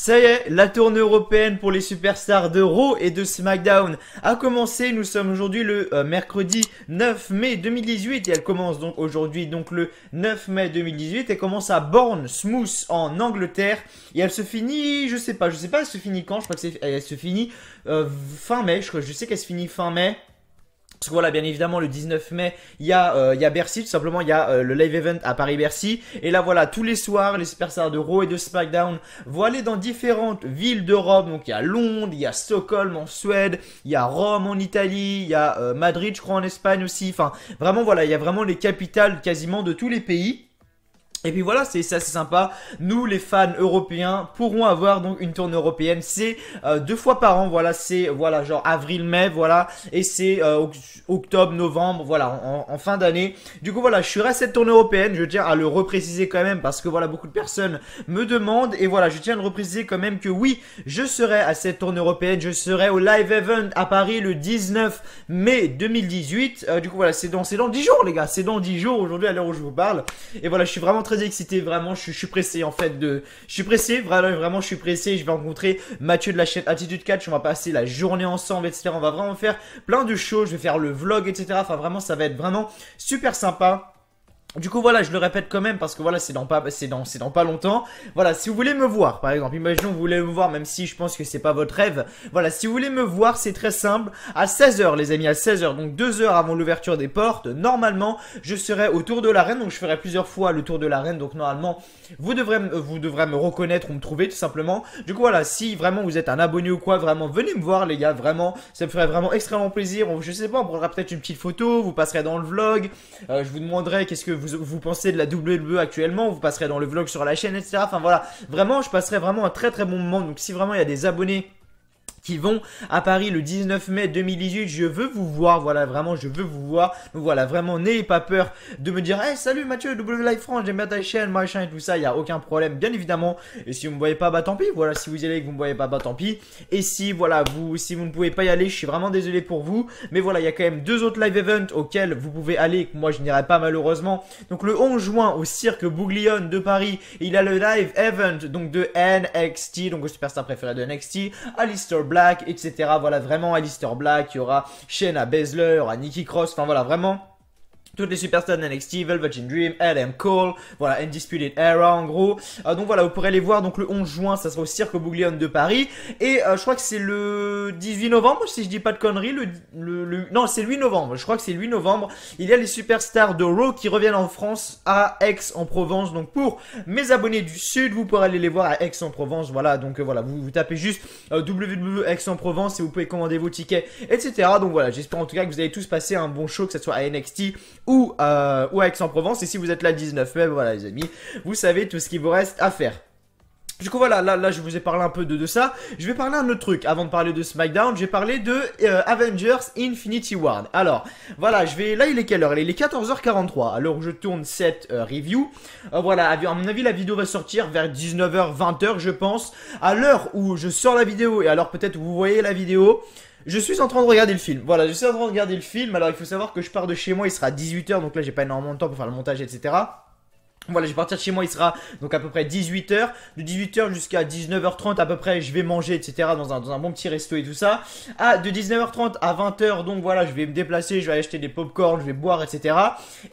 Ça y est, la tournée européenne pour les superstars de Raw et de SmackDown a commencé. Nous sommes aujourd'hui le mercredi 9 mai 2018 et elle commence donc aujourd'hui, donc le 9 mai 2018. Elle commence à Bournemouth en Angleterre et elle se finit, je sais pas, elle se finit quand. Je crois que elle se finit fin mai. Je sais qu'elle se finit fin mai. Parce que voilà, bien évidemment, le 19 mai, il y a Bercy, tout simplement, il y a le live event à Paris-Bercy. Et là, voilà, tous les soirs, les superstars de Raw et de SmackDown vont aller dans différentes villes d'Europe. Donc, il y a Londres, il y a Stockholm en Suède, il y a Rome en Italie, il y a Madrid, je crois, en Espagne aussi. Enfin, vraiment, voilà, il y a vraiment les capitales quasiment de tous les pays. Et puis voilà, c'est assez sympa. Nous, les fans européens, pourrons avoir donc une tournée européenne. C'est 2 fois par an. Voilà, c'est voilà genre avril-mai, voilà, et c'est octobre-novembre, voilà, en fin d'année. Du coup, voilà, je serai à cette tournée européenne. Je tiens à le repréciser quand même parce que voilà, beaucoup de personnes me demandent et voilà, je tiens à le repréciser quand même que oui, je serai à cette tournée européenne. Je serai au live event à Paris le 19 mai 2018. Du coup, voilà, c'est dans 10 jours, les gars. C'est dans 10 jours aujourd'hui à l'heure où je vous parle. Et voilà, je suis vraiment très excité, vraiment, je suis pressé en fait je suis pressé, vraiment je suis pressé. Je vais rencontrer Mathieu de la chaîne Attitude Catch, on va passer la journée ensemble, etc. On va vraiment faire plein de choses, je vais faire le vlog, etc. Enfin vraiment, ça va être vraiment super sympa. Du coup voilà, je le répète quand même parce que voilà, c'est dans pas longtemps. Voilà, si vous voulez me voir, par exemple, imaginons vous voulez me voir, même si je pense que c'est pas votre rêve. Voilà, si vous voulez me voir, c'est très simple. À 16 h les amis, à 16 h, donc 2 heures avant l'ouverture des portes, normalement, je serai au tour de l'arène. Donc je ferai plusieurs fois le tour de l'arène. Donc normalement, vous devrez me reconnaître ou me trouver tout simplement. Du coup voilà, si vraiment vous êtes un abonné ou quoi, vraiment venez me voir les gars, vraiment, ça me ferait vraiment extrêmement plaisir. Je sais pas, on prendra peut-être une petite photo, vous passerez dans le vlog. Je vous demanderai qu'est-ce que vous pensez de la WWE actuellement, vous passerez dans le vlog sur la chaîne, etc. Enfin voilà, vraiment, je passerai vraiment un très bon moment. Donc si vraiment il y a des abonnés qui vont à Paris le 19 mai 2018, je veux vous voir, voilà, vraiment, je veux vous voir. Donc voilà, vraiment, n'ayez pas peur de me dire, hey, salut Mathieu, W Live France, j'aime bien ta chaîne, machin et tout ça, il n'y a aucun problème, bien évidemment. Et si vous me voyez pas, bah tant pis, voilà, si vous y allez et que vous me voyez pas, bah tant pis. Et si, voilà, si vous ne pouvez pas y aller, je suis vraiment désolé pour vous. Mais voilà, il y a quand même 2 autres live events auxquels vous pouvez aller, que moi je n'irai pas malheureusement. Donc le 11 juin, au Cirque Bouglione de Paris, il y a le live event, donc de NXT, donc le superstar préféré de NXT, Aleister Black, etc. Voilà, vraiment Aleister Black, il y aura Shayna Baszler, il y aura Nikki Cross, enfin voilà, vraiment toutes les superstars de NXT, Velvet Dream, Adam Cole, voilà, Undisputed Era en gros. Donc voilà, vous pourrez les voir donc le 11 juin, ça sera au Cirque Bouglione de Paris. Et je crois que c'est le 18 novembre, si je dis pas de conneries, non, c'est le 8 novembre, je crois que c'est le 8 novembre. Il y a les superstars de Raw qui reviennent en France à Aix-en-Provence. Donc pour mes abonnés du Sud, vous pourrez aller les voir à Aix-en-Provence. Voilà, donc voilà, vous tapez juste www Aix-en-Provence et vous pouvez commander vos tickets, etc. Donc voilà, j'espère en tout cas que vous allez tous passer un bon show, que ce soit à NXT ou à Aix-en-Provence. Et si vous êtes là le 19 mai, voilà les amis, vous savez tout ce qu'il vous reste à faire. Du coup voilà, là je vous ai parlé un peu de ça. Je vais parler d'un autre truc avant de parler de SmackDown. Je vais parler de Avengers Infinity War. Alors voilà, là il est quelle heure? Il est 14 h 43 à l'heure où je tourne cette review. Voilà, à mon avis la vidéo va sortir vers 19 h 20 h je pense. À l'heure où je sors la vidéo et alors peut-être vous voyez la vidéo, je suis en train de regarder le film. Voilà, je suis en train de regarder le film. Alors il faut savoir que je pars de chez moi, il sera 18 h, donc là j'ai pas énormément de temps pour faire le montage, etc. Voilà, je vais partir de chez moi, il sera donc à peu près 18 h. De 18 h jusqu'à 19 h 30 à peu près, je vais manger, etc. dans un bon petit resto et tout ça. De 19 h 30 à 20 h, donc voilà, je vais me déplacer, je vais aller acheter des popcorn, je vais boire, etc.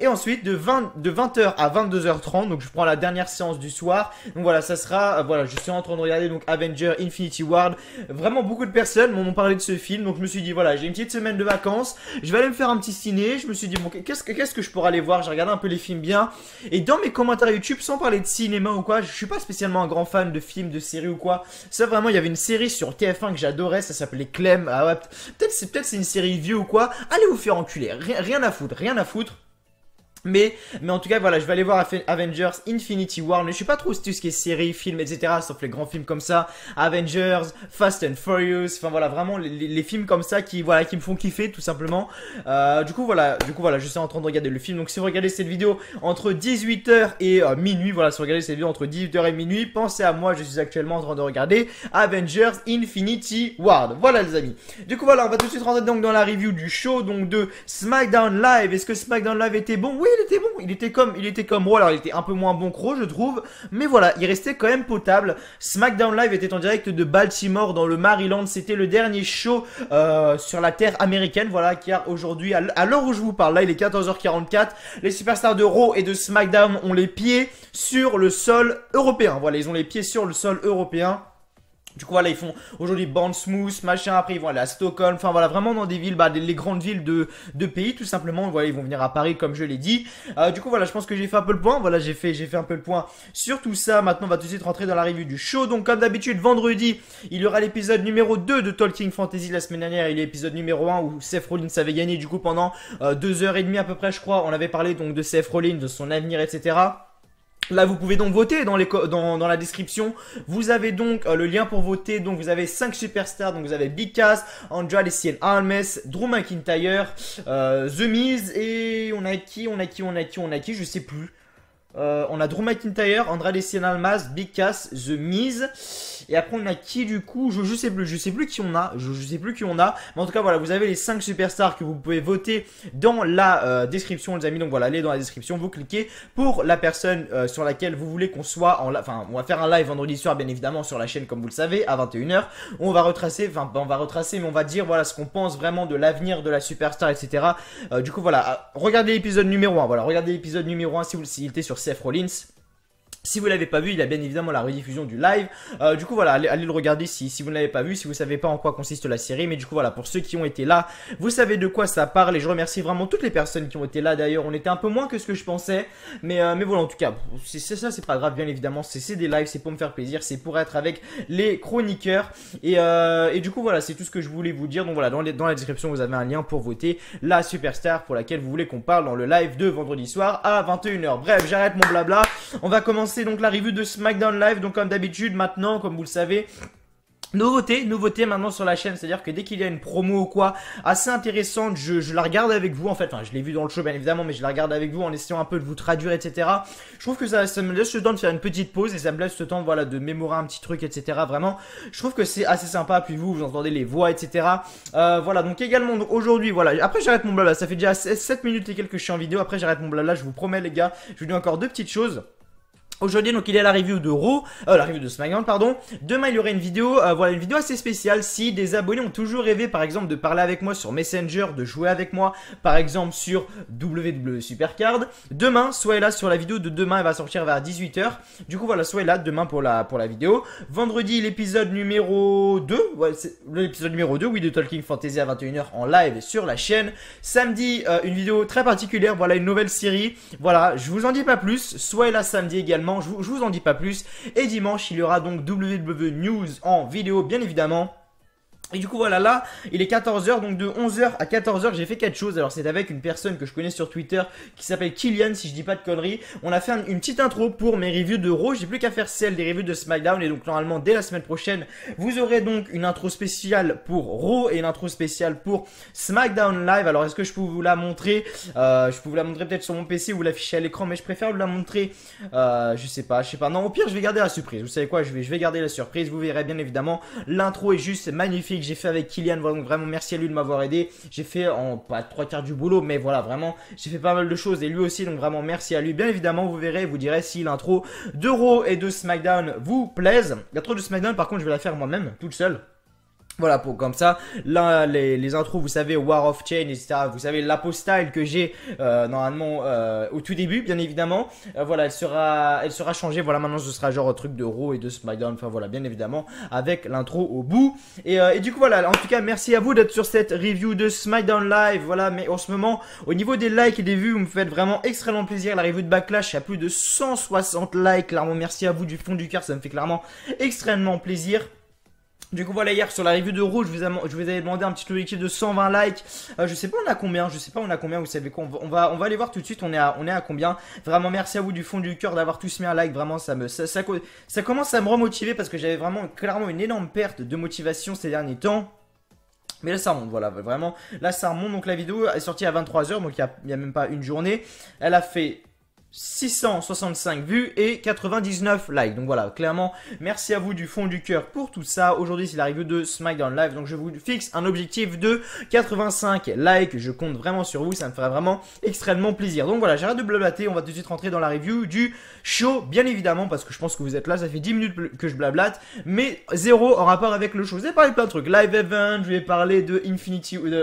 Et ensuite, de 20 h à 22 h 30, donc je prends la dernière séance du soir. Donc voilà, ça sera, voilà, je suis en train de regarder donc Avengers Infinity War. Vraiment beaucoup de personnes m'ont parlé de ce film, donc je me suis dit, voilà, j'ai une petite semaine de vacances, je vais aller me faire un petit ciné. Je me suis dit, bon, qu'est-ce que je pourrais aller voir? J'ai regardé un peu les films bien. Et dans mes commentaires YouTube, sans parler de cinéma ou quoi, je suis pas spécialement un grand fan de films, de séries ou quoi. Ça vraiment, il y avait une série sur TF1 que j'adorais, ça s'appelait Clem. Ah ouais, peut-être c'est une série vieux ou quoi. Allez vous faire enculer, rien à foutre, rien à foutre. Mais en tout cas, voilà, je vais aller voir Avengers Infinity War. Mais je suis pas trop tout ce qui est séries, films, etc. Sauf les grands films comme ça. Avengers, Fast and Furious. Enfin voilà, vraiment les films comme ça qui me font kiffer tout simplement. Du coup voilà, je suis en train de regarder le film. Donc si vous regardez cette vidéo entre 18 h et minuit, voilà, si vous regardez cette vidéo entre 18 h et minuit, pensez à moi, je suis actuellement en train de regarder Avengers Infinity War. Voilà les amis. Du coup voilà, on va tout de suite rentrer donc dans la review du show donc de SmackDown Live. Est-ce que SmackDown Live était bon? Oui, il était bon, il était comme Raw, alors il était un peu moins bon que Raw je trouve, mais voilà, il restait quand même potable. SmackDown Live était en direct de Baltimore dans le Maryland, c'était le dernier show sur la terre américaine, voilà, car aujourd'hui, à l'heure où je vous parle, là il est 14h44, les superstars de Raw et de SmackDown ont les pieds sur le sol européen, voilà, ils ont les pieds sur le sol européen. Du coup voilà, ils font aujourd'hui Bournemouth, machin, après ils vont aller à Stockholm, enfin voilà, vraiment dans des villes, les grandes villes de pays tout simplement, voilà, ils vont venir à Paris comme je l'ai dit. Du coup voilà, je pense que j'ai fait un peu le point, voilà, j'ai fait un peu le point sur tout ça. Maintenant on va tout de suite rentrer dans la review du show. Donc comme d'habitude, vendredi, il y aura l'épisode numéro 2 de Talking Fantasy. La semaine dernière, il y a l'épisode numéro 1 où Seth Rollins avait gagné du coup pendant 2h30 à peu près je crois. On avait parlé donc de Seth Rollins, de son avenir, etc. Là, vous pouvez donc voter dans la description. Vous avez donc le lien pour voter. Donc, vous avez 5 superstars. Donc, vous avez Big Cass, Andrade Cien Almes, Drew McIntyre, The Miz et on a qui, je sais plus. On a Drew McIntyre, Andrade Cien Almas, Big Cass, The Miz. Et après on a qui du coup, je sais plus qui on a, je sais plus qui on a. Mais en tout cas voilà, vous avez les 5 superstars que vous pouvez voter dans la description les amis. Donc voilà, allez dans la description, vous cliquez pour la personne sur laquelle vous voulez qu'on soit en enfin on va faire un live vendredi soir bien évidemment sur la chaîne comme vous le savez à 21h. On va retracer, mais on va dire voilà ce qu'on pense vraiment de l'avenir de la superstar etc. Du coup voilà, regardez l'épisode numéro 1, voilà, regardez l'épisode numéro 1 s'il était sur Seth Rollins. Si vous l'avez pas vu, il y a bien évidemment la rediffusion du live. Du coup voilà, allez le regarder si vous ne l'avez pas vu, si vous savez pas en quoi consiste la série. Mais du coup voilà, pour ceux qui ont été là, vous savez de quoi ça parle. Et je remercie vraiment toutes les personnes qui ont été là. D'ailleurs, on était un peu moins que ce que je pensais. Mais voilà, en tout cas, ça c'est pas grave bien évidemment. C'est des lives, c'est pour me faire plaisir, c'est pour être avec les chroniqueurs. Et du coup voilà, c'est tout ce que je voulais vous dire. Donc voilà, dans la description, vous avez un lien pour voter la superstar pour laquelle vous voulez qu'on parle dans le live de vendredi soir à 21h. Bref, j'arrête mon blabla. On va commencer donc la review de SmackDown Live. Donc comme d'habitude maintenant comme vous le savez, nouveauté maintenant sur la chaîne, c'est-à-dire que dès qu'il y a une promo ou quoi assez intéressante, je la regarde avec vous en fait, enfin je l'ai vu dans le show bien évidemment, mais je la regarde avec vous en essayant un peu de vous traduire etc. Je trouve que ça me laisse le temps de faire une petite pause et ça me laisse le temps voilà de mémorer un petit truc etc. Vraiment, je trouve que c'est assez sympa, puis vous entendez les voix etc. Voilà, donc également donc aujourd'hui voilà, après j'arrête mon blabla, ça fait déjà 7 minutes et quelques que je suis en vidéo, après j'arrête mon blabla, je vous promets les gars, je vous dis encore deux petites choses. Aujourd'hui donc il y a la review de Raw, la review de SmackDown pardon. Demain il y aura une vidéo, voilà une vidéo assez spéciale. Si des abonnés ont toujours rêvé par exemple de parler avec moi sur Messenger, de jouer avec moi par exemple sur WWE Supercard, demain soyez là sur la vidéo de demain, elle va sortir vers 18h. Du coup voilà, soyez là demain pour la vidéo. Vendredi l'épisode numéro 2, ouais, c'est l'épisode numéro 2 oui de Talking Fantasy à 21h en live sur la chaîne. Samedi une vidéo très particulière, voilà une nouvelle série. Voilà, je vous en dis pas plus, soyez là samedi également. Je vous en dis pas plus. Et dimanche, il y aura donc WWE News en vidéo, bien évidemment. Et du coup voilà, là il est 14h, donc de 11h à 14h j'ai fait quelque chose. Alors c'est avec une personne que je connais sur Twitter qui s'appelle Kylian si je dis pas de conneries. On a fait une petite intro pour mes reviews de Raw, j'ai plus qu'à faire celle des reviews de SmackDown. Et donc normalement dès la semaine prochaine vous aurez donc une intro spéciale pour Raw et une intro spéciale pour SmackDown Live. Alors est-ce que je peux vous la montrer? Je peux vous la montrer peut-être sur mon PC ou l'afficher à l'écran, mais je préfère vous la montrer je sais pas, non au pire je vais garder la surprise. Vous savez quoi, je vais garder la surprise, vous verrez bien évidemment. L'intro est juste magnifique que j'ai fait avec Kylian, voilà, donc vraiment merci à lui de m'avoir aidé. J'ai fait en pas 3/4 du boulot, mais voilà, vraiment j'ai fait pas mal de choses et lui aussi, donc vraiment merci à lui. Bien évidemment vous verrez, vous direz si l'intro de Raw et de SmackDown vous plaise. L'intro de SmackDown par contre je vais la faire moi-même toute seule. Voilà, pour comme ça, là, les intros, vous savez, War of Chain, etc. Vous savez, l'apostyle que j'ai normalement au tout début, bien évidemment. Voilà, elle sera changée. Voilà, maintenant ce sera genre un truc de Raw et de SmackDown. Enfin voilà, bien évidemment, avec l'intro au bout. Et du coup, voilà, en tout cas, merci à vous d'être sur cette review de SmackDown Live. Voilà, mais en ce moment, au niveau des likes et des vues, vous me faites vraiment extrêmement plaisir. La review de Backlash a plus de 160 likes. Clairement, merci à vous du fond du cœur. Ça me fait clairement extrêmement plaisir. Du coup voilà, hier sur la review de Raw, je vous avais demandé un petit objectif de 120 likes. Je sais pas on a combien, vous savez quoi, on va aller voir tout de suite, on est à combien. Vraiment merci à vous du fond du cœur d'avoir tous mis un like, vraiment ça commence à me remotiver parce que j'avais vraiment clairement une énorme perte de motivation ces derniers temps. Mais là ça remonte, voilà, vraiment, là ça remonte, donc la vidéo est sortie à 23h, donc il y a même pas une journée. Elle a fait 665 vues et 99 likes. Donc voilà, clairement, merci à vous du fond du cœur pour tout ça. Aujourd'hui, c'est la review de SmackDown Live. Donc je vous fixe un objectif de 85 likes. Je compte vraiment sur vous, ça me ferait vraiment extrêmement plaisir. Donc voilà, j'arrête de blablater. On va tout de suite rentrer dans la review du show, bien évidemment, parce que je pense que vous êtes là. Ça fait 10 minutes que je blablate, mais zéro en rapport avec le show. Je vous ai parlé de plein de trucs. Live Event, je vous ai parlé de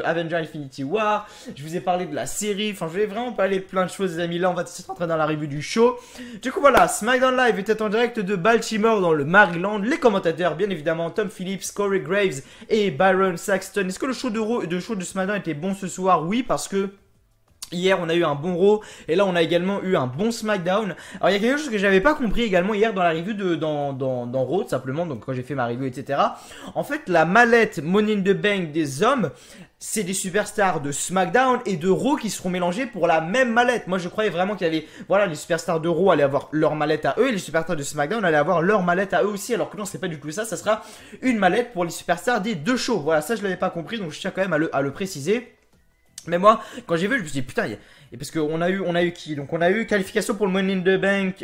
Avenger Infinity War. Je vous ai parlé de la série. Enfin, je vais vraiment parler de plein de choses, les amis. Là, on va tout de suite rentrer dans la review du show. Du coup voilà, SmackDown Live était en direct de Baltimore dans le Maryland. Les commentateurs bien évidemment Tom Phillips, Corey Graves et Byron Saxton. Est-ce que le show de SmackDown était bon ce soir? Oui, parce que hier on a eu un bon Raw et là on a également eu un bon SmackDown. Alors il y a quelque chose que j'avais pas compris également hier dans la review dans Raw simplement, donc quand j'ai fait ma review etc. En fait la mallette Money in the Bank des hommes, c'est des superstars de SmackDown et de Raw qui seront mélangés pour la même mallette. Moi je croyais vraiment qu'il y avait, voilà, les superstars de Raw allaient avoir leur mallette à eux et les superstars de SmackDown allaient avoir leur mallette à eux aussi, alors que non c'est pas du tout ça, ça sera une mallette pour les superstars des deux shows. Voilà, ça je l'avais pas compris, donc je tiens quand même à le préciser. Mais moi, quand j'ai vu, je me suis dit putain, et parce qu'on a eu qui? Donc on a eu qualification pour le Money in the Bank,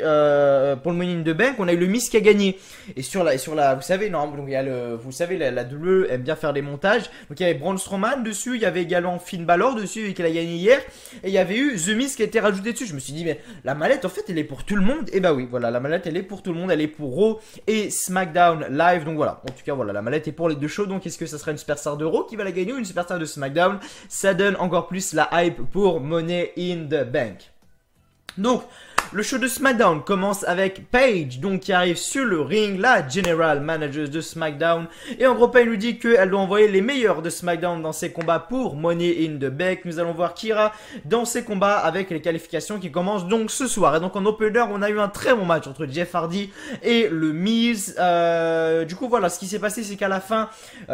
on a eu le Miz qui a gagné. Et sur la, vous savez, non, donc il y a vous savez, la WWE aime bien faire des montages. Donc il y avait Braun Strowman dessus, il y avait également Finn Balor dessus et qu'il a gagné hier. Et il y avait eu The Miz qui a été rajouté dessus. Je me suis dit mais la mallette en fait elle est pour tout le monde. Et bah oui, voilà, la mallette elle est pour tout le monde, elle est pour Raw et SmackDown Live. Donc voilà, en tout cas voilà, la mallette est pour les deux shows. Donc est-ce que ça sera une superstar de Raw qui va la gagner ou une superstar de SmackDown? Ça donne encore plus la hype pour Money in the Bank. Donc, le show de SmackDown commence avec Paige, donc qui arrive sur le ring, la General Manager de SmackDown. Et en gros, Paige nous dit qu'elle doit envoyer les meilleurs de SmackDown dans ses combats pour Money in the Bank. Nous allons voir Kira dans ses combats avec les qualifications qui commencent donc ce soir. Et donc en opener, on a eu un très bon match entre Jeff Hardy et le Miz. Du coup, voilà, ce qui s'est passé, c'est qu'à la fin,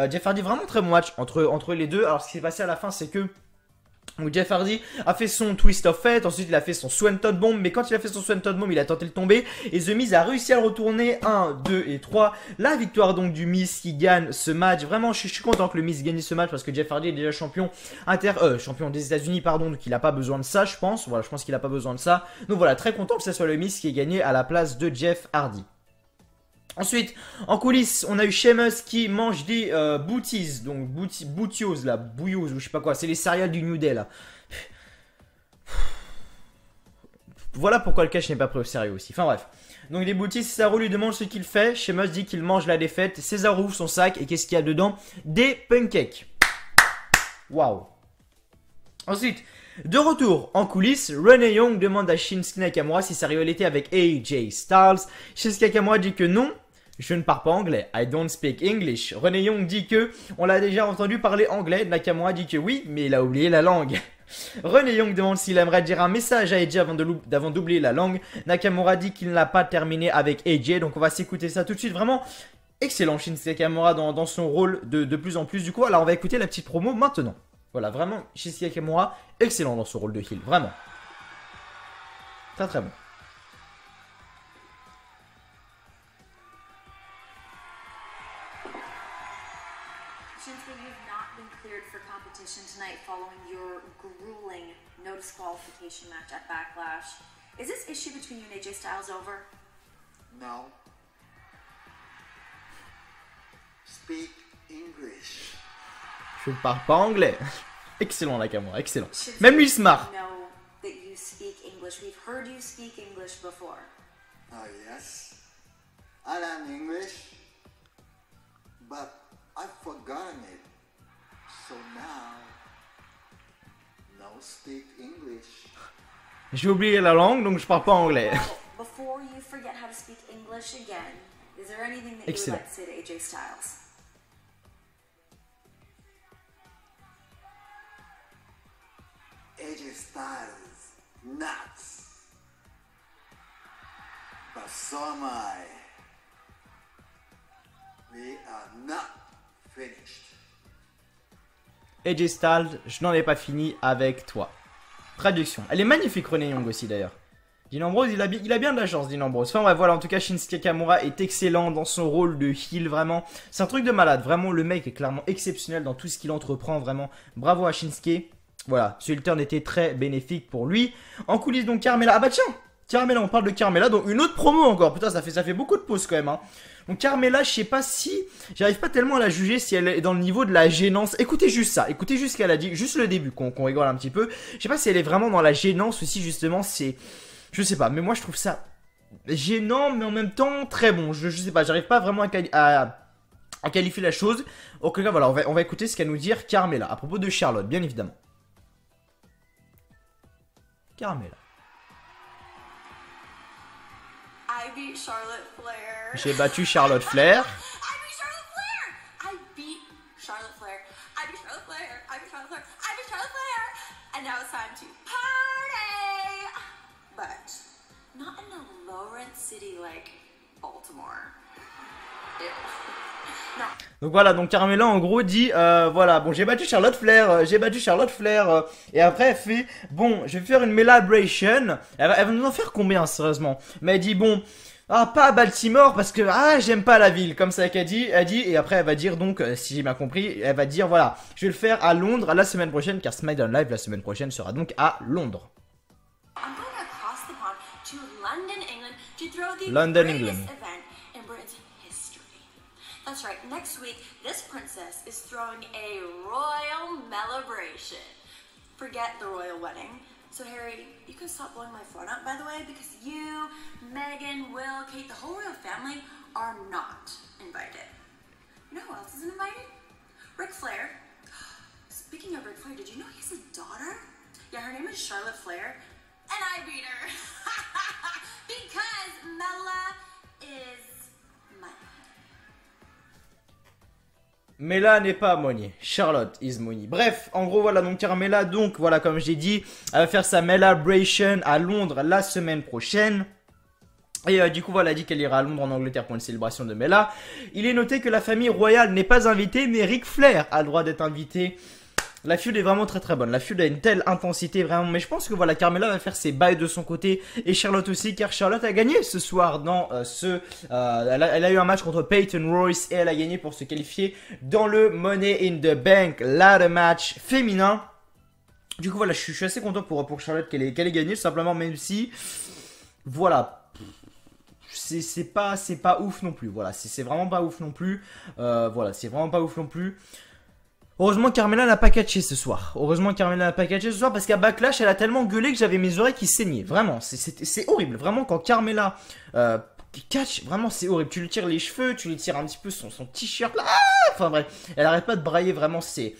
Jeff Hardy, vraiment très bon match entre les deux. Alors, ce qui s'est passé à la fin, c'est que donc Jeff Hardy a fait son Twist of Fate, ensuite il a fait son Swanton Bomb, mais quand il a fait son Swanton Bomb, il a tenté de tomber, et The Miz a réussi à le retourner, 1, 2 et 3, la victoire donc du Miz qui gagne ce match. Vraiment je suis content que le Miz gagne ce match, parce que Jeff Hardy est déjà champion champion des États-Unis, pardon, donc il n'a pas besoin de ça je pense, voilà, je pense qu'il n'a pas besoin de ça, donc voilà, très content que ce soit le Miz qui ait gagné à la place de Jeff Hardy. Ensuite, en coulisses, on a eu Sheamus qui mange des booties, donc bootios là, bouillouz ou je sais pas quoi, c'est les céréales du New Day là. Voilà pourquoi le cash n'est pas pris au sérieux aussi, enfin bref. Donc les booties, Cesaro lui demande ce qu'il fait, Sheamus dit qu'il mange la défaite, Cesaro ouvre son sac et qu'est-ce qu'il y a dedans? Des pancakes. Waouh. Ensuite, de retour en coulisses, Renee Young demande à Shinsuke Nakamura si sa rivalité avec AJ Styles. Shinsuke Nakamura dit que non. Je ne parle pas anglais. I don't speak English. Renee Young dit que on l'a déjà entendu parler anglais. Nakamura dit que oui, mais il a oublié la langue. Renee Young demande s'il aimerait dire un message à AJ avant d'oublier la langue. Nakamura dit qu'il n'a pas terminé avec AJ. Donc on va s'écouter ça tout de suite. Vraiment excellent Shinsuke Nakamura dans son rôle de plus en plus. Du coup, alors on va écouter la petite promo maintenant. Voilà, vraiment Shinsuke Nakamura excellent dans son rôle de heel. Vraiment. Très très bon. Shinsuke, you've not been cleared for competition tonight following your grueling no disqualification match at Backlash. Is this issue between you and AJ Styles over? No. Speak English. Je ne parle pas anglais. Excellent Nakamura, excellent. Shinsuke, Même lui il se marre. we know that you speak English. We've heard you speak English before. Oh, yes. I learn English, but I've forgotten it. So now, no speak English. J'ai oublié la langue donc je parle pas anglais. Well, before you forget how to speak English again, is there anything that you would Excellent. like to say to AJ Styles? AJ Styles, nuts. But so am I. We are not finished. AJ Styles, je n'en ai pas fini avec toi. Traduction. Elle est magnifique Renee Young aussi d'ailleurs. Dean Ambrose, il a bien de la chance, Dean Ambrose. Enfin ouais, voilà, en tout cas Shinsuke Nakamura est excellent dans son rôle de heel, vraiment. C'est un truc de malade, vraiment le mec est clairement exceptionnel dans tout ce qu'il entreprend, vraiment. Bravo à Shinsuke. Voilà, ce heel turn était très bénéfique pour lui. En coulisses donc Carmella, ah bah tiens, Carmella, on parle de Carmella, donc une autre promo encore. Putain, ça fait beaucoup de pauses quand même. Hein. Donc Carmella, je sais pas si... J'arrive pas tellement à la juger si elle est dans le niveau de la gênance. Écoutez juste ça, écoutez juste ce qu'elle a dit, juste le début, qu'on rigole un petit peu. Je sais pas si elle est vraiment dans la gênance ou si justement c'est... Je sais pas, mais moi je trouve ça gênant, mais en même temps très bon. Je sais pas, j'arrive pas vraiment à qualifier la chose. Ok, là, voilà, on va écouter ce qu'a nous dire Carmella, à propos de Charlotte, bien évidemment. Carmella. I beat Charlotte Flair. J'ai battu Charlotte Flair. I beat Charlotte Flair. I beat Charlotte Flair. I beat Charlotte Flair. I beat Charlotte Flair. I beat Charlotte Flair. And now it's time to party. But not in a low-rent city like Baltimore. Ew. No. Donc voilà, donc Carmella en gros dit voilà, bon j'ai battu Charlotte Flair, et après elle fait bon, je vais faire une Melabration. Elle va nous en faire combien sérieusement? Mais elle dit bon, ah pas à Baltimore parce que j'aime pas la ville, comme ça qu'elle dit, et après elle va dire donc si j'ai bien compris, elle va dire voilà, je vais le faire à Londres la semaine prochaine car SmackDown Live la semaine prochaine sera donc à Londres. I'm going across the pond to London, England to throw the London, greatest England. event in Britain's history. That's right, next week, this princess is throwing a royal celebration. Forget the royal wedding. So Harry, you can stop blowing my phone up, by the way, because you, Meghan, Will, Kate, the whole royal family are not invited. You know who else isn't invited? Ric Flair. Speaking of Ric Flair, did you know he has a daughter? Yeah, her name is Charlotte Flair, and I beat her. Because Mella is money. Mela n'est pas money, Charlotte is money. Bref, en gros voilà, donc Carmella, donc voilà comme j'ai dit, elle va faire sa Melabration à Londres la semaine prochaine. Et du coup voilà, elle dit qu'elle ira à Londres en Angleterre pour une célébration de Mela. Il est noté que la famille royale n'est pas invitée, mais Ric Flair a le droit d'être invité. La feud est vraiment très très bonne, la feud a une telle intensité vraiment, mais je pense que voilà, Carmella va faire ses bails de son côté et Charlotte aussi, car Charlotte a gagné ce soir dans elle a eu un match contre Peyton Royce et elle a gagné pour se qualifier dans le Money in the Bank ladder match féminin. Du coup voilà, je suis assez content pour Charlotte qu'elle ait gagné, simplement, même si voilà, c'est pas ouf non plus, voilà, c'est vraiment pas ouf non plus, voilà, c'est vraiment pas ouf non plus. Heureusement Carmella n'a pas catché ce soir. Parce qu'à Backlash elle a tellement gueulé que j'avais mes oreilles qui saignaient. Vraiment, c'est horrible. Vraiment quand Carmella catch, vraiment c'est horrible. Tu lui tires les cheveux, tu lui tires un petit peu son t-shirt là. Enfin bref, elle arrête pas de brailler, vraiment c'est...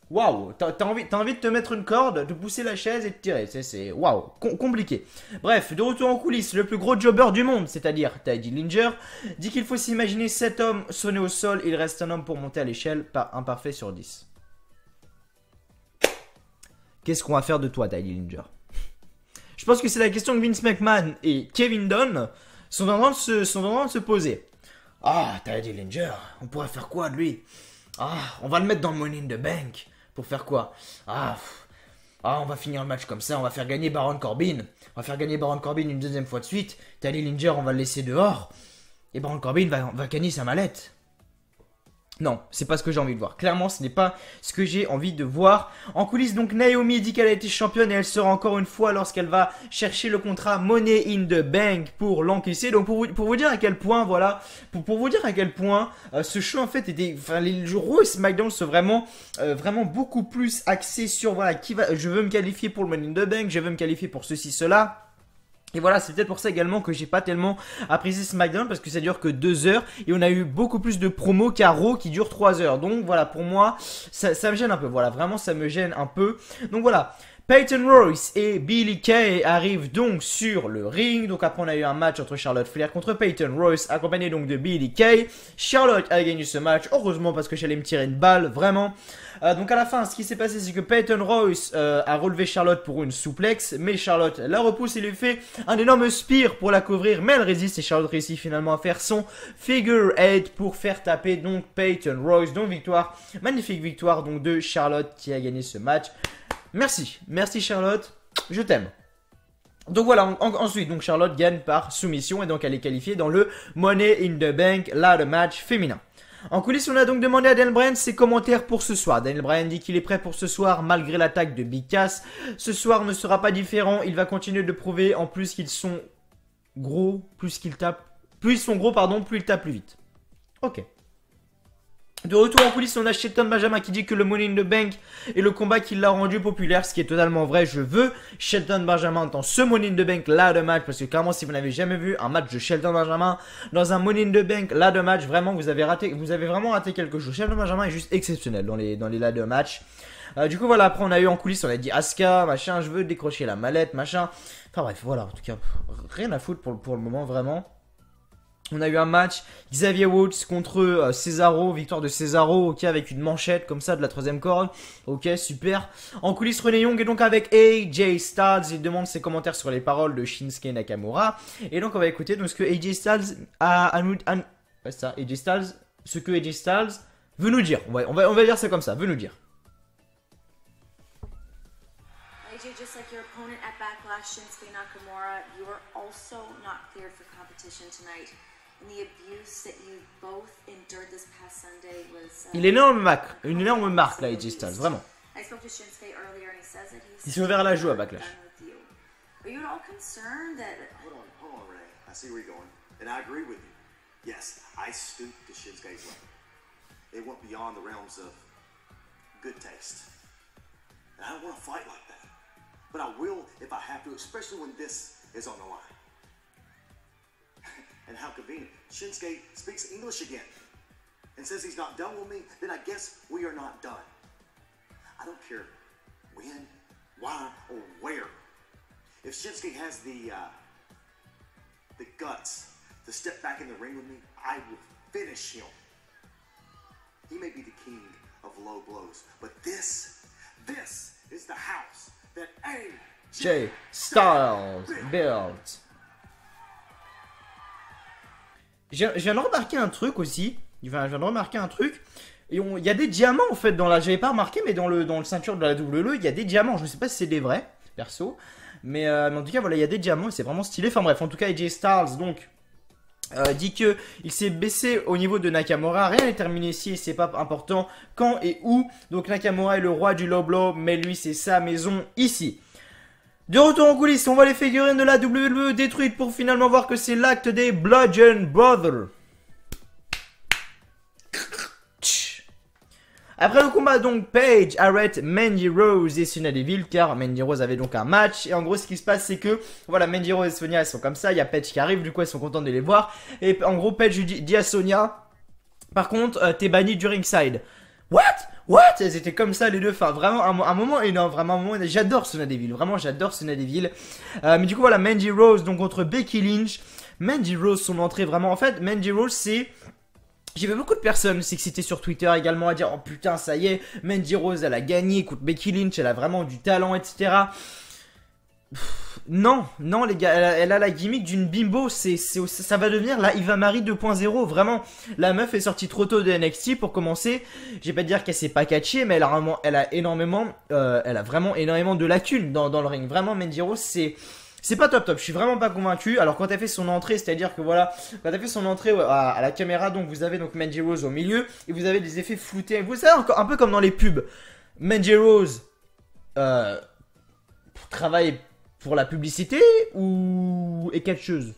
Waouh, t'as envie de te mettre une corde, de pousser la chaise et de tirer. C'est waouh, compliqué. Bref, de retour en coulisses, le plus gros jobber du monde, c'est-à-dire Teddy Dillinger, dit qu'il faut s'imaginer 7 hommes sonnés au sol, il reste un homme pour monter à l'échelle, par un parfait sur 10. Qu'est-ce qu'on va faire de toi, Teddy Dillinger? Je pense que c'est la question que Vince McMahon et Kevin Dunn sont en train de se poser. Ah, Teddy Dillinger, on pourrait faire quoi de lui? On va le mettre dans le Money in the Bank. Pour faire quoi? On va finir le match comme ça, on va faire gagner Baron Corbin. On va faire gagner Baron Corbin une deuxième fois de suite. Teddy Dillinger, on va le laisser dehors. Et Baron Corbin va gagner sa mallette. Non, c'est pas ce que j'ai envie de voir. Clairement, ce n'est pas ce que j'ai envie de voir. En coulisses, donc, Naomi dit qu'elle a été championne et elle sera encore une fois lorsqu'elle va chercher le contrat Money in the Bank pour l'encaisser. Donc, pour vous dire à quel point, voilà, pour vous dire à quel point ce show, en fait, était, enfin, les jours Raw et SmackDown sont vraiment beaucoup plus axés sur, voilà, je veux me qualifier pour le Money in the Bank, je veux me qualifier pour ceci, cela. Et voilà, c'est peut-être pour ça également que j'ai pas tellement apprécié SmackDown parce que ça dure que 2 heures et on a eu beaucoup plus de promos qu'à Raw qui dure 3 heures. Donc voilà, pour moi, ça me gêne un peu. Voilà, vraiment, ça me gêne un peu. Donc voilà. Peyton Royce et Billie Kay arrivent donc sur le ring. Donc après on a eu un match entre Charlotte Flair contre Peyton Royce, accompagné donc de Billie Kay. Charlotte a gagné ce match, heureusement parce que j'allais me tirer une balle, vraiment. Donc à la fin, ce qui s'est passé, c'est que Peyton Royce a relevé Charlotte pour une souplex, mais Charlotte la repousse et lui fait un énorme spear pour la couvrir, mais elle résiste et Charlotte réussit finalement à faire son figure 8 pour faire taper donc Peyton Royce. Donc victoire, magnifique victoire donc de Charlotte qui a gagné ce match. Merci Charlotte, je t'aime. Donc voilà, ensuite donc Charlotte gagne par soumission et donc elle est qualifiée dans le Money in the Bank ladder match féminin. En coulisses, on a donc demandé à Daniel Bryan ses commentaires pour ce soir. Daniel Bryan dit qu'il est prêt pour ce soir malgré l'attaque de Big Cass. Ce soir ne sera pas différent, il va continuer de prouver en plus qu'ils sont gros, plus ils sont gros, pardon, plus ils tapent plus vite. Ok. De retour en coulisses, on a Shelton Benjamin qui dit que le Money in the Bank est le combat qui l'a rendu populaire, ce qui est totalement vrai. Je veux Shelton Benjamin dans ce Money in the Bank ladder match, parce que clairement, si vous n'avez jamais vu un match de Shelton Benjamin dans un Money in the Bank ladder match, vraiment, vous avez vraiment raté quelque chose. Shelton Benjamin est juste exceptionnel dans les ladder match. Du coup, voilà, après, on a eu en coulisses, on a dit Asuka, machin, je veux décrocher la mallette, machin. Enfin bref, voilà, en tout cas, rien à foutre pour le moment, vraiment. On a eu un match, Xavier Woods contre Cesaro, victoire de Cesaro, ok, avec une manchette comme ça de la troisième corde, ok, super. En coulisses, Renee Young est donc avec AJ Styles, il demande ses commentaires sur les paroles de Shinsuke Nakamura. Et donc on va écouter donc ce que AJ Styles ce que AJ Styles veut nous dire, on va dire ça comme ça, veut nous dire. AJ, just like your opponent at Backlash, Shinsuke Nakamura, you are also not cleared for competition tonight. And the abuse that you both endured this past Sunday was Il est une énorme marque là, AJ Styles, vraiment. I spoke to Shinsuke earlier and he says that Il s'est ouvert la joue à Backlash. Are you at all concerned that Hold on, Renee. I see where you're going. And I agree with you. Yes, I stooped to Shinsuke's level. It went beyond the realms of good taste. And I don't want to fight like that. But I will if I have to, especially when this is on the line. And how convenient. Shinsuke speaks English again and says he's not done with me, then I guess we are not done. I don't care when, why, or where. If Shinsuke has the guts to step back in the ring with me, I will finish him. He may be the king of low blows, but this is the house that AJ Styles built. Je viens de remarquer un truc aussi. Et il y a des diamants en fait dans la. J'avais pas remarqué, mais dans le ceinture de la WWE, il y a des diamants. Je ne sais pas si c'est des vrais, perso. Mais en tout cas, voilà, il y a des diamants et c'est vraiment stylé. Enfin bref, en tout cas, AJ Styles donc dit que il s'est baissé au niveau de Nakamura. Rien n'est terminé ici et c'est pas important quand et où. Donc Nakamura est le roi du low blow, mais lui c'est sa maison ici. De retour en coulisses, on voit les figurines de la WWE détruites pour finalement voir que c'est l'acte des Bludgeon Brothers. Après le combat donc, Paige arrête Mandy Rose et Sonya Deville car Mandy Rose avait donc un match. Et en gros ce qui se passe c'est que voilà, Mandy Rose et Sonya elles sont comme ça, il y a Paige qui arrive, du coup elles sont contentes de les voir. Et en gros Paige dit à Sonya, par contre t'es banni du ringside. What? Elles étaient comme ça les deux, enfin vraiment un moment énorme, vraiment un moment énorme. J'adore Sonya Deville, vraiment j'adore Sonya Deville. Mais du coup voilà, Mandy Rose donc contre Becky Lynch. Mandy Rose, son entrée vraiment, en fait Mandy Rose c'est... J'ai vu beaucoup de personnes s'exciter sur Twitter également à dire oh putain ça y est, Mandy Rose elle a gagné contre Becky Lynch, elle a vraiment du talent etc. Non les gars, elle a la gimmick d'une bimbo, ça va devenir la Eva Marie 2.0, vraiment. La meuf est sortie trop tôt de NXT pour commencer. Je vais pas dire qu'elle s'est pas catchée, mais elle a vraiment énormément de lacunes dans le ring. Vraiment Mandy Rose c'est pas top, je suis vraiment pas convaincu. Alors quand elle fait son entrée, c'est-à-dire que voilà, quand elle fait son entrée à la caméra, donc vous avez donc Mandy Rose au milieu et vous avez des effets floutés. Vous savez, encore un peu comme dans les pubs. Mandy Rose travaille pour la publicité ou est catcheuse?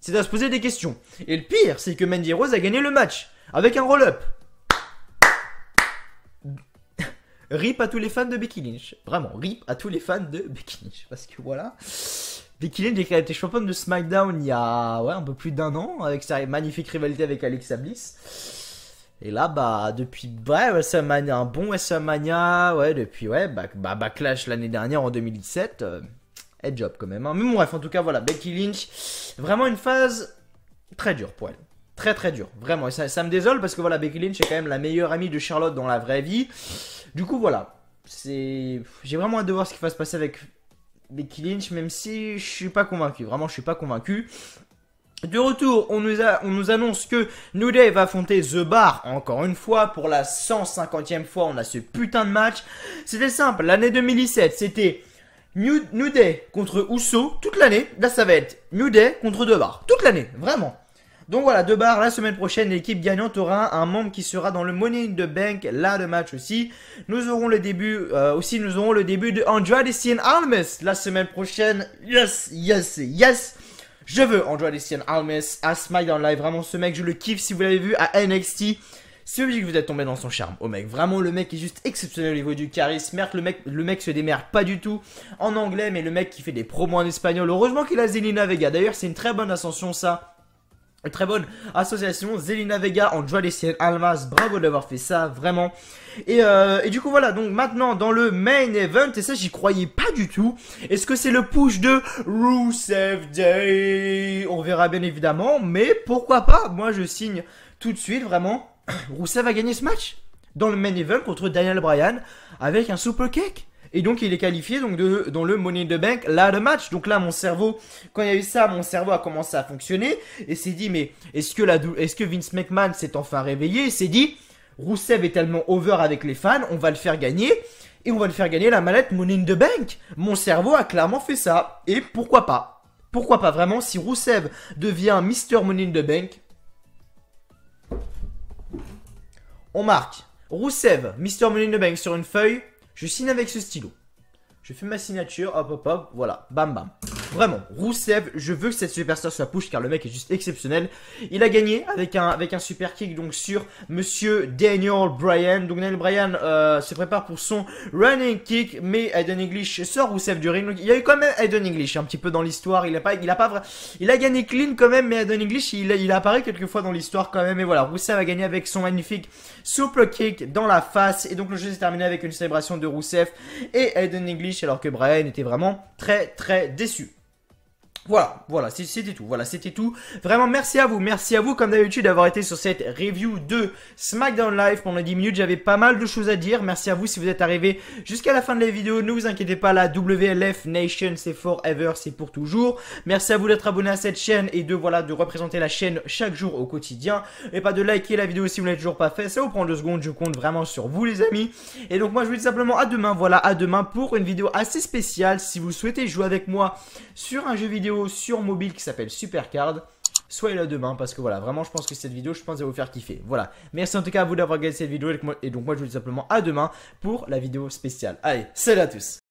C'est à se poser des questions. Et le pire, c'est que Mandy Rose a gagné le match avec un roll-up. Rip à tous les fans de Becky Lynch. Vraiment, rip à tous les fans de Becky Lynch. Parce que voilà, Becky Lynch elle était championne de SmackDown il y a un peu plus d'1 an. Avec sa magnifique rivalité avec Alexa Bliss. Et là, bah, depuis WrestleMania, un bon WrestleMania. Ouais, depuis, Backlash l'année dernière en 2017. Head job quand même. Hein. Mais bon, bref, en tout cas, voilà, Becky Lynch. Vraiment une phase très dure pour elle. Très dur, vraiment. Et ça me désole parce que voilà, Becky Lynch est quand même la meilleure amie de Charlotte dans la vraie vie. Du coup, voilà. J'ai vraiment hâte de voir ce qui va se passer avec Becky Lynch, même si je suis pas convaincu. Vraiment, je suis pas convaincu. De retour, on nous annonce que New Day va affronter The Bar encore une fois. Pour la 150e fois, on a ce putain de match. C'était simple, l'année 2017, c'était New Day contre Uso toute l'année. Là, ça va être New Day contre The Bar toute l'année, vraiment. Donc voilà, de barre, la semaine prochaine, l'équipe gagnante aura un membre qui sera dans le Money in the Bank, là de match aussi. Nous aurons le début, de Andrade Cien Almas la semaine prochaine. Yes, yes, yes. Je veux Andrade Cien Almas à SmackDown Live. Vraiment, ce mec, je le kiffe. Si vous l'avez vu à NXT, c'est obligé que vous êtes tombé dans son charme. Oh mec, vraiment, le mec est juste exceptionnel au niveau du charisme. Merde, le mec se démerde pas du tout en anglais, mais le mec qui fait des promos en espagnol. Heureusement qu'il a Zelina Vega. D'ailleurs, c'est une très bonne ascension, ça. Une très bonne association, Zelina Vega, Andrade Cien Almas, bravo d'avoir fait ça, vraiment. Et du coup voilà, donc maintenant dans le main event, et ça j'y croyais pas du tout. Est-ce que c'est le push de Rusev Day? On verra bien évidemment, mais pourquoi pas? Moi je signe tout de suite, vraiment. Rusev a gagné ce match dans le main event contre Daniel Bryan avec un super kick. Et donc il est qualifié donc dans le Money in the Bank, là le match. Donc là mon cerveau, quand il y a eu ça, mon cerveau a commencé à fonctionner et s'est dit mais est-ce que Vince McMahon s'est enfin réveillé et s'est dit Rusev est tellement over avec les fans, on va le faire gagner et on va le faire gagner la mallette Money in the Bank. Mon cerveau a clairement fait ça et pourquoi pas? Pourquoi pas vraiment si Rusev devient Mr Money in the Bank? On marque Rusev, Mr Money in the Bank sur une feuille. Je signe avec ce stylo. Je fais ma signature, hop hop hop, voilà, bam bam. Vraiment, Rusev, je veux que cette superstar soit push car le mec est juste exceptionnel. Il a gagné avec un super kick donc sur Monsieur Daniel Bryan. Donc Daniel Bryan se prépare pour son running kick, mais Aiden English sort Rusev du ring. Donc il y a eu quand même Aiden English un petit peu dans l'histoire. Il a gagné clean quand même, mais Aiden English il apparaît quelques fois dans l'histoire quand même. Et voilà, Rusev a gagné avec son magnifique super kick dans la face. Et donc le jeu s'est terminé avec une célébration de Rusev et Aiden English alors que Bryan était vraiment très très déçu. Voilà, c'était tout. Vraiment, merci à vous, comme d'habitude, d'avoir été sur cette review de SmackDown Live pendant 10 minutes. J'avais pas mal de choses à dire. Merci à vous si vous êtes arrivés jusqu'à la fin de la vidéo. Ne vous inquiétez pas, la WLF Nation, c'est forever, c'est pour toujours. Merci à vous d'être abonné à cette chaîne et de représenter la chaîne chaque jour au quotidien. Et pas de liker la vidéo si vous ne l'avez toujours pas fait. Ça vous prend 2 secondes, je compte vraiment sur vous, les amis. Et donc, moi, je vous dis simplement à demain. Voilà, à demain pour une vidéo assez spéciale. Si vous souhaitez jouer avec moi sur un jeu vidéo sur mobile qui s'appelle Supercard, soyez là demain parce que voilà, vraiment je pense que cette vidéo, je pense, va vous faire kiffer. Voilà, merci en tout cas à vous d'avoir regardé cette vidéo et donc moi je vous dis simplement à demain pour la vidéo spéciale. Allez, salut à tous.